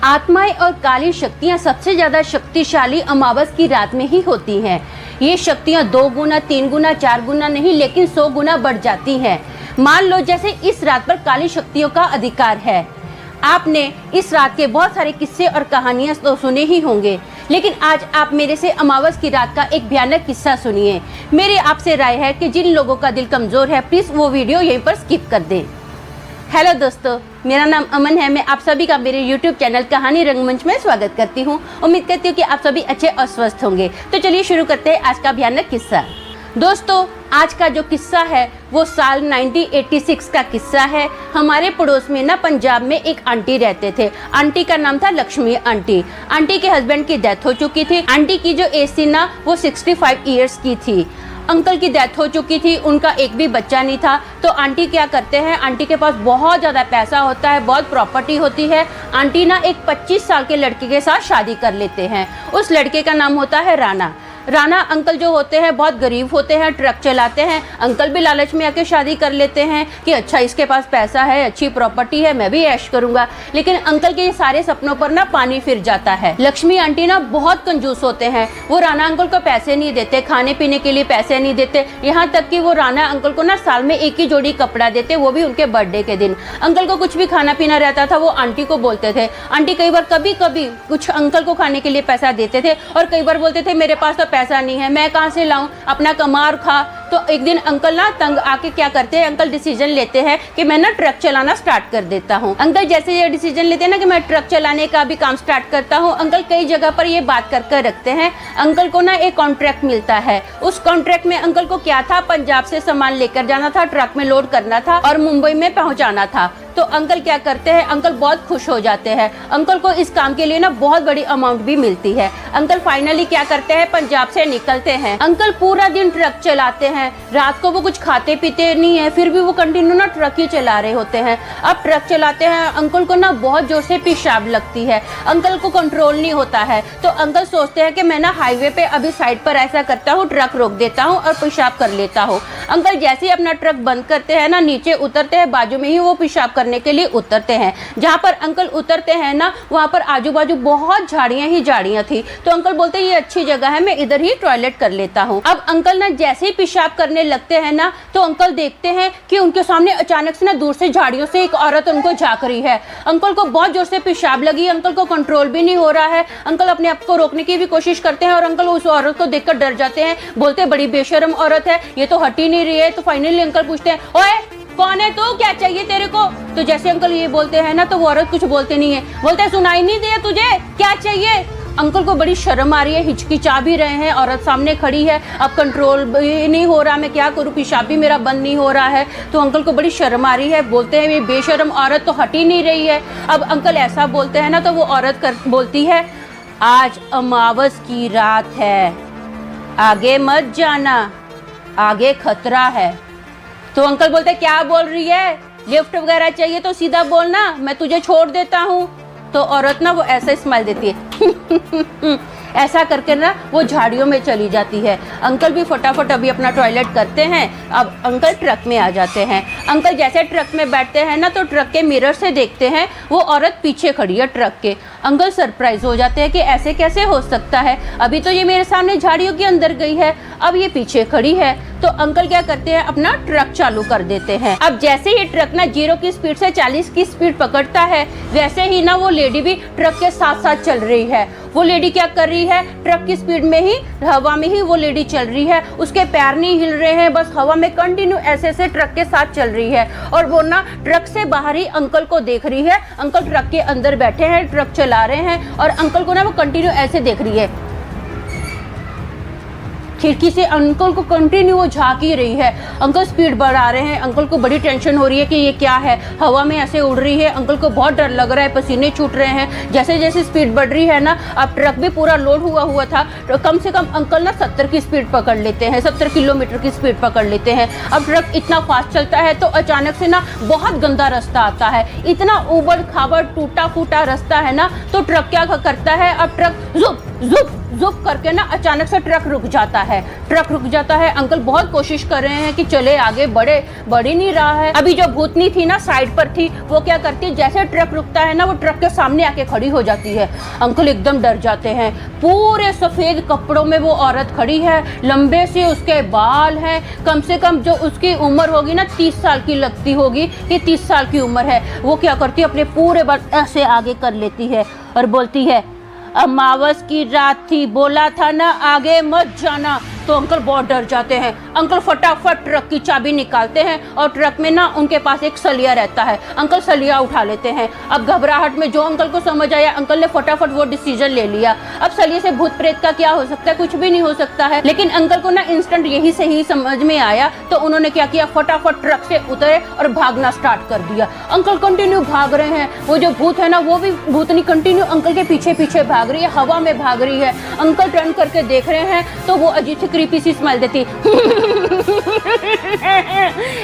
आत्माएं और काली शक्तियां सबसे ज्यादा शक्तिशाली अमावस की रात में ही होती हैं। ये शक्तियां 2 गुना, 3 गुना, 4 गुना नहीं लेकिन 100 गुना बढ़ जाती हैं। मान लो जैसे इस रात पर काली शक्तियों का अधिकार है। आपने इस रात के बहुत सारे किस्से और कहानियां तो सुने ही होंगे, लेकिन आज आप मेरे से अमावस की रात का एक भयानक किस्सा सुनिए। मेरी आपसे राय है कि जिन लोगों का दिल कमजोर है प्लीज वो वीडियो यहीं पर स्किप कर दें। हेलो दोस्तों, मेरा नाम अमन है। मैं आप सभी का मेरे YouTube चैनल कहानी रंगमंच में स्वागत करती हूँ। उम्मीद करती हूँ कि आप सभी अच्छे और स्वस्थ होंगे। तो चलिए शुरू करते हैं आज का भयानक किस्सा। दोस्तों, आज का जो किस्सा है वो साल 1986 का किस्सा है। हमारे पड़ोस में ना पंजाब में एक आंटी रहते थे। आंटी का नाम था लक्ष्मी आंटी। आंटी के हस्बैंड की डेथ हो चुकी थी। आंटी की जो एज थी ना वो 65 ईयर्स की थी। अंकल की डेथ हो चुकी थी, उनका एक भी बच्चा नहीं था। तो आंटी क्या करते हैं, आंटी के पास बहुत ज़्यादा पैसा होता है, बहुत प्रॉपर्टी होती है। आंटी ना एक 25 साल के लड़के के साथ शादी कर लेते हैं। उस लड़के का नाम होता है राणा। राणा अंकल जो होते हैं बहुत गरीब होते हैं, ट्रक चलाते हैं। अंकल भी लालच में आके शादी कर लेते हैं कि अच्छा इसके पास पैसा है, अच्छी प्रॉपर्टी है, मैं भी ऐश करूंगा। लेकिन अंकल के सारे सपनों पर ना पानी फिर जाता है। लक्ष्मी आंटी ना बहुत कंजूस होते हैं। वो राणा अंकल को पैसे नहीं देते, खाने पीने के लिए पैसे नहीं देते। यहाँ तक कि वो राणा अंकल को ना साल में एक ही जोड़ी कपड़ा देते, वो भी उनके बर्थडे के दिन। अंकल को कुछ भी खाना पीना रहता था वो आंटी को बोलते थे। आंटी कई बार कभी कभी कुछ अंकल को खाने के लिए पैसा देते थे और कई बार बोलते थे मेरे पास तो पैसा नहीं है, मैं कहां से लाऊं, अपना कमा और खा। तो एक दिन अंकल ना तंग आके क्या करते हैं, अंकल डिसीजन लेते हैं कि मैं ना ट्रक चलाना स्टार्ट कर देता हूं। अंकल जैसे ये डिसीजन लेते हैं ना कि मैं ट्रक चलाने का भी काम स्टार्ट करता हूं, अंकल कई जगह पर ये बात कर रखते हैं। अंकल को ना एक कॉन्ट्रैक्ट मिलता है। उस कॉन्ट्रैक्ट में अंकल को क्या था, पंजाब से सामान लेकर जाना था, ट्रक में लोड करना था और मुंबई में पहुंचाना था। तो अंकल क्या करते हैं, अंकल बहुत खुश हो जाते हैं। अंकल को इस काम के लिए ना बहुत बड़ी अमाउंट भी मिलती है। अंकल फाइनली क्या करते हैं, पंजाब से निकलते हैं। अंकल पूरा दिन ट्रक चलाते हैं। रात को वो कुछ खाते पीते नहीं है, फिर भी वो कंटिन्यू ना ट्रक ही चला रहे होते हैं। अब ट्रक चलाते हैं, अंकल को ना बहुत जोर से पेशाब लगती है। अंकल को कंट्रोल नहीं होता है। तो अंकल सोचते हैं कि मैं ना हाईवे पे अभी साइड पर ऐसा करता हूँ, ट्रक रोक देता हूँ और पेशाब कर लेता हूँ। अंकल जैसे ही अपना ट्रक बंद करते हैं ना, नीचे उतरते हैं, बाजू में ही वो पेशाब करने के लिए उतरते हैं। जहां पर अंकल उतरते हैं ना वहां पर आजू बाजू बहुत झाड़ियां ही झाड़ियां थी। तो अंकल बोलते हैं ये अच्छी जगह है, मैं इधर ही टॉयलेट कर लेता हूं। अब अंकल ना जैसे ही पेशाब करने लगते हैं ना तो अंकल देखते हैं कि उनके सामने अचानक से ना दूर से झाड़ियों से एक औरत उनको झांक रही है। अंकल को बहुत जोर से पेशाब लगी, अंकल को कंट्रोल भी नहीं हो रहा है। अंकल अपने आप को रोकने की भी कोशिश करते हैं और अंकल उस औरत को देखकर डर जाते हैं। बोलते बड़ी बेशर्म औरत है, ये तो हट ही नहीं रही है। तो फाइनली अंकल पूछते हैं, ओए कौन है तू, क्या चाहिए तेरे को। तो जैसे अंकल ये बोलते हैं ना तो वो औरत कुछ बोलते नहीं है। बोलते सुनाई नहीं दिया तुझे, क्या चाहिए। अंकल को बड़ी शर्म आ रही है, हिचकिचा भी रहे हैं, औरत सामने खड़ी है। अब कंट्रोल भी नहीं हो रहा, मैं क्या करूं, पेशाब भी मेरा बंद नहीं हो रहा है। तो अंकल को बड़ी शर्म आ रही है। बोलते हैं ये बेशर्म औरत तो हट ही नहीं रही है। अब अंकल ऐसा बोलते हैं ना तो वो औरत बोलती है, आज अमावस की रात है, आगे मत जाना, आगे खतरा है। तो अंकल बोलते क्या बोल रही है, लिफ्ट वगैरह चाहिए तो सीधा बोलना, मैं तुझे छोड़ देता हूँ। तो औरत ना वो ऐसा स्माइल देती है ऐसा करके ना वो झाड़ियों में चली जाती है। अंकल भी फटाफट अभी अपना टॉयलेट करते हैं। अब अंकल ट्रक में आ जाते हैं। अंकल जैसे ट्रक में बैठते हैं ना तो ट्रक के मिरर से देखते हैं वो औरत पीछे खड़ी है ट्रक के। अंकल सरप्राइज हो जाते हैं कि ऐसे कैसे हो सकता है, अभी तो ये मेरे सामने झाड़ियों के अंदर गई है, अब ये पीछे खड़ी है। तो अंकल क्या करते हैं, अपना ट्रक चालू कर देते हैं। अब जैसे ही ट्रक ना 0 की स्पीड से 40 की स्पीड पकड़ता है, वैसे ही ना वो लेडी भी ट्रक के साथ साथ चल रही है। वो लेडी क्या कर रही है, ट्रक की स्पीड में ही हवा में ही वो लेडी चल रही है। उसके पैर नहीं हिल रहे हैं, बस हवा में कंटिन्यू ऐसे ऐसे ट्रक के साथ चल रही है। और वो ना ट्रक से बाहर ही अंकल को देख रही है। अंकल ट्रक के अंदर बैठे हैं, ट्रक चला रहे हैं और अंकल को ना वो कंटिन्यू ऐसे देख रही है। खिड़की से अंकल को कंटिन्यू वो झांक ही रही है। अंकल स्पीड बढ़ा रहे हैं। अंकल को बड़ी टेंशन हो रही है कि ये क्या है, हवा में ऐसे उड़ रही है। अंकल को बहुत डर लग रहा है, पसीने छूट रहे हैं। जैसे जैसे स्पीड बढ़ रही है ना, अब ट्रक भी पूरा लोड हुआ था। तो कम से कम अंकल ना 70 की स्पीड पकड़ लेते हैं, 70 किलोमीटर की स्पीड पकड़ लेते हैं। अब ट्रक इतना फास्ट चलता है तो अचानक से ना बहुत गंदा रास्ता आता है। इतना उबड़ खाबड़ टूटा फूटा रास्ता है ना, तो ट्रक क्या करता है, अब ट्रक जुप जुप करके ना अचानक से ट्रक रुक जाता है। ट्रक रुक जाता है, अंकल बहुत कोशिश कर रहे हैं कि चले आगे, बढ़ ही नहीं रहा है। अभी जो भूतनी थी ना साइड पर थी, वो क्या करती है, जैसे ट्रक रुकता है ना वो ट्रक के सामने आके खड़ी हो जाती है। अंकल एकदम डर जाते हैं। पूरे सफेद कपड़ों में वो औरत खड़ी है, लंबे से उसके बाल हैं, कम से कम जो उसकी उम्र होगी ना 30 साल की लगती होगी, ये 30 साल की उम्र है। वो क्या करती है, अपने पूरे बाल ऐसे आगे कर लेती है और बोलती है, अमावस की रात थी, बोला था ना आगे मत जाना। तो अंकल बहुत डर जाते हैं। अंकल फटाफट ट्रक की चाबी निकालते हैं और ट्रक में ना उनके पास एक सलिया रहता है, अंकल सलिया उठा लेते हैं। अब घबराहट में जो अंकल को समझ आया, अंकल ने फटाफट वो डिसीजन ले लिया। अब सलिए से भूत प्रेत का क्या हो सकता है, कुछ भी नहीं हो सकता है। लेकिन अंकल को ना इंस्टेंट यही से ही समझ में आया, तो उन्होंने क्या किया, फटाफट ट्रक से उतरे और भागना स्टार्ट कर दिया। अंकल कंटिन्यू भाग रहे हैं। वो जो भूत है ना, वो भी भूतनी कंटिन्यू अंकल के पीछे पीछे भाग रही है, हवा में भाग रही है। अंकल टर्न करके देख रहे हैं तो वो अजीब सी क्रीपी सी स्माइल देती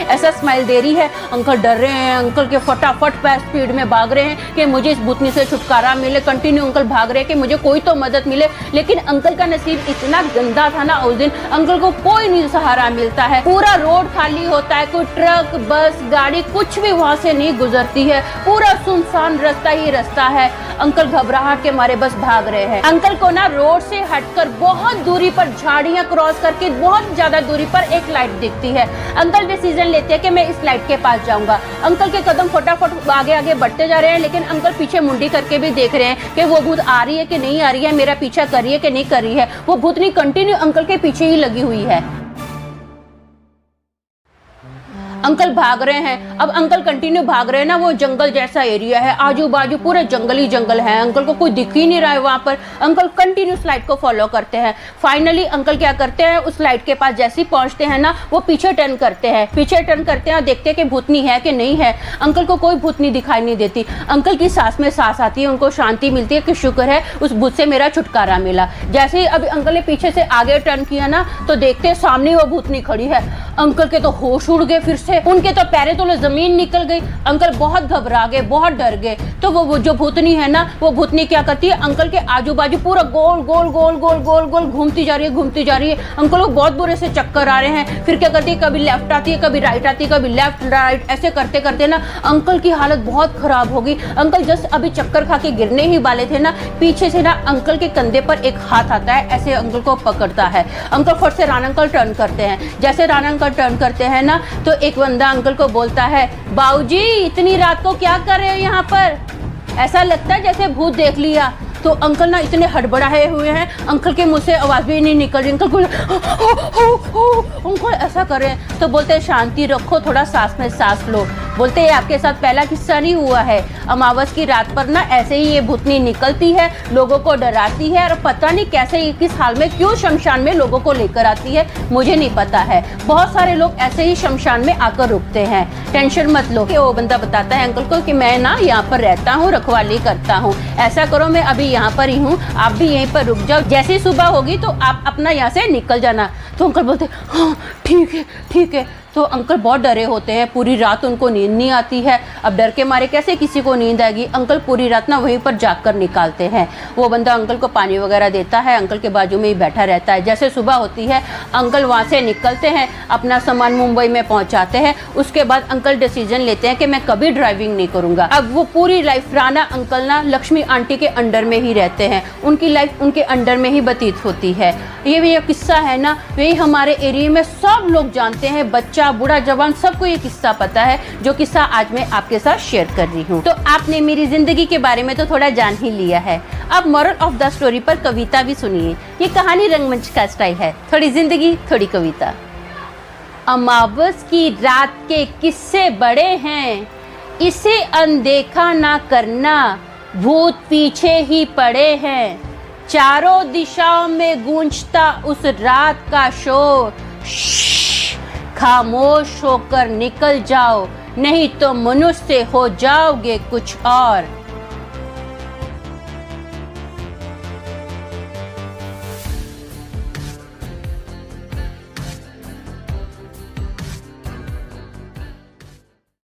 ऐसा स्माइल दे रही है। अंकल डर रहे हैं, अंकल के फटाफट पैर स्पीड में भाग रहे हैं कि मुझे इस भूतनी से छुटकारा मिले। कंटिन्यू अंकल भाग रहे हैं कि मुझे कोई तो मदद मिले। लेकिन अंकल का नसीब इतना गंदा था ना उस दिन, अंकल को कोई नहीं सहारा मिलता है। पूरा रोड खाली होता है, कोई ट्रक बस गाड़ी कुछ भी वहां से नहीं गुजरती है, पूरा सुनसान रास्ता ही रास्ता है। अंकल घबराहट के मारे बस भाग रहे हैं। अंकल को ना रोड से हटकर बहुत दूरी पर झाड़ियां क्रॉस करके बहुत ज्यादा दूरी पर एक लाइट दिखती है। अंकल डिसीजन लेते हैं कि मैं इस लाइट के पास जाऊंगा। अंकल के कदम फटाफट आगे आगे बढ़ते जा रहे हैं, लेकिन अंकल पीछे मुंडी करके भी देख रहे हैं कि वो भूत आ रही है कि नहीं आ रही है, मेरा पीछा कर रही है कि नहीं कर रही है। वो भूतनी कंटिन्यू अंकल के पीछे ही लगी हुई है। अंकल भाग रहे हैं। अब अंकल कंटिन्यू भाग रहे हैं ना, वो जंगल जैसा एरिया है, आजू बाजू पूरे जंगल ही जंगल है। अंकल को कोई दिख ही नहीं रहा है वहां पर। अंकल कंटिन्यू लाइट को फॉलो करते हैं। फाइनली अंकल क्या करते हैं, उस लाइट के पास जैसे ही पहुंचते हैं ना, वो पीछे टर्न करते हैं। पीछे टर्न करते हैं और देखते हैं कि भूतनी है कि नहीं है। अंकल को कोई भूतनी दिखाई नहीं देती। अंकल की सांस में सांस आती है, उनको शांति मिलती है कि शुक्र है उस भूत से मेरा छुटकारा मिला। जैसे ही अभी अंकल ने पीछे से आगे टर्न किया ना, तो देखते हैं सामने वो भूतनी खड़ी है। अंकल के तो होश उड़ गए, फिर से उनके तो पैरों तले जमीन निकल गई। अंकल बहुत घबरा गए, बहुत डर गए। तो वो जो भूतनी है ना, वो भूतनी क्या करती है, अंकल के आजू बाजू पूरा गोल गोल गोल गोल गोल गोल घूमती जा रही है, घूमती जा रही है। अंकल को बहुत बुरे से चक्कर आ रहे हैं। फिर क्या करती है, कभी लेफ्ट आती है, कभी राइट आती है, कभी लेफ्ट राइट, ऐसे करते करते ना अंकल की हालत बहुत खराब हो गई। अंकल जस्ट अभी चक्कर खा के गिरने ही वाले थे ना, पीछे से ना अंकल के कंधे पर एक हाथ आता है, ऐसे अंकल को पकड़ता है। अंकल फट से राना अंकल टर्न करते हैं। जैसे राना अंकल टर्न करते हैं ना, तो एक बंदा अंकल को बोलता है, बाऊजी इतनी रात को क्या कर रहे हो यहाँ पर? ऐसा लगता है जैसे भूत देख लिया। तो अंकल ना इतने हड़बड़ाए हुए हैं, अंकल के मुंह से आवाज भी नहीं निकल रही। अंकल अंकल ऐसा कर रहे हैं। तो बोलते हैं शांति रखो, थोड़ा सांस में सांस लो। बोलते हैं आपके साथ पहला किस्सा नहीं हुआ है। अमावस की रात पर ना ऐसे ही ये भूतनी निकलती है, लोगों को डराती है, और पता नहीं कैसे किस हाल में क्यों शमशान में लोगों को लेकर आती है, मुझे नहीं पता है। बहुत सारे लोग ऐसे ही शमशान में आकर रुकते हैं। टेंशन मत लो। वो बंदा बताता है अंकल को कि मैं ना यहाँ पर रहता हूँ, रखवाली करता हूँ। ऐसा करो, मैं अभी यहाँ पर ही हूँ, आप भी यहीं पर रुक जाओ। जैसे ही सुबह होगी तो आप अपना यहाँ से निकल जाना। तो अंकल बोलते हाँ ठीक है ठीक है। तो अंकल बहुत डरे होते हैं, पूरी रात उनको नींद नहीं आती है। अब डर के मारे कैसे किसी को नींद आएगी। अंकल पूरी रात ना वहीं पर जागकर निकालते हैं। वो बंदा अंकल को पानी वगैरह देता है, अंकल के बाजू में ही बैठा रहता है। जैसे सुबह होती है अंकल वहाँ से निकलते हैं, अपना सामान मुंबई में पहुँचाते हैं। उसके बाद अंकल डिसीजन लेते हैं कि मैं कभी ड्राइविंग नहीं करूँगा। अब वो पूरी लाइफ राना अंकल ना लक्ष्मी आंटी के अंडर में ही रहते हैं, उनकी लाइफ उनके अंडर में ही व्यतीत होती है। ये किस्सा है ना, वही हमारे एरिया में सब लोग जानते हैं, बच्चा बूढ़ा जवान सबको ये किस्सा पता है, जो किस्सा आज मैं आपके साथ शेयर कर रही हूँ। तो आपने मेरी जिंदगी के बारे में तो थोड़ा जान ही लिया है। अब मोरल ऑफ द स्टोरी पर कविता भी सुनिए। ये कहानी रंगमंच का स्टाइल है, थोड़ी जिंदगी थोड़ी कविता। अमावस की रात के किस्से बड़े हैं, इसे अनदेखा ना करना, भूत पीछे ही पड़े हैं। चारों दिशाओं में गूंजता उस रात का शोर, खामोश होकर निकल जाओ, नहीं तो मनुष्य हो जाओगे कुछ और।